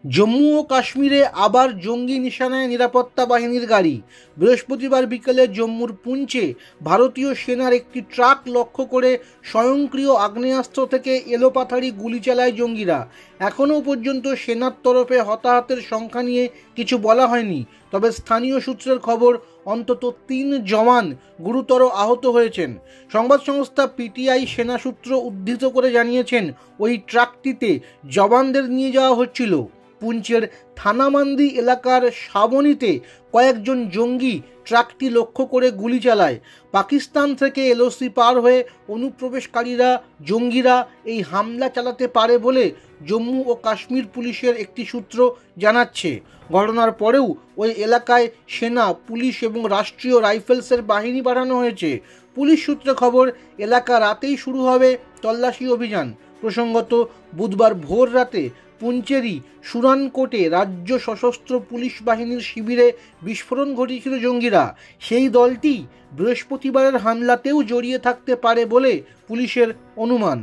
জম্মু ও কাশ্মীরে আবার জঙ্গি নিশানায় নিরাপত্তা বাহিনীর গাড়ি। বৃহস্পতিবার বিকেলে জম্মুর পুঞ্চে ভারতীয় সেনার একটি ট্রাক লক্ষ্য করে স্বয়ংক্রিয় আগ্নেয়াস্ত্র থেকে এলোপাথারি গুলি চালায় জঙ্গিরা। এখনও পর্যন্ত সেনার তরফে হতাহতের সংখ্যা নিয়ে কিছু বলা হয়নি, তবে স্থানীয় সূত্রের খবর অন্তত 3 জওয়ান গুরুতর আহত হয়েছেন। সংবাদ সংস্থা পিটিআই সেনা সূত্র উদ্ধৃত করে জানিয়েছেন, ওই ট্রাকটিতে জওয়ানদের নিয়ে যাওয়া হচ্ছিল। পুঞ্চের থানামান্দি এলাকার সাবনীতে কয়েকজন জঙ্গি ট্রাকটি লক্ষ্য করে গুলি চালায়। পাকিস্তান থেকে এলওসি পার হয়ে অনুপ্রবেশকারীরা জঙ্গিরা এই হামলা চালাতে পারে বলে জম্মু ও কাশ্মীর পুলিশের একটি সূত্র জানাচ্ছে। ঘটনার পরেও ওই এলাকায় সেনা, পুলিশ এবং রাষ্ট্রীয় রাইফেলসের বাহিনী বাড়ানো হয়েছে। পুলিশ সূত্রে খবর, এলাকা রাতেই শুরু হবে তল্লাশি অভিযান। প্রসঙ্গত, বুধবার ভোর রাতে পুঞ্চেরি সুরানকোটে রাজ্য সশস্ত্র পুলিশ বাহিনীর শিবিরে বিস্ফোরণ ঘটিয়েছিল জঙ্গিরা। সেই দলটি বৃহস্পতিবারের হামলাতেও জড়িয়ে থাকতে পারে বলে পুলিশের অনুমান।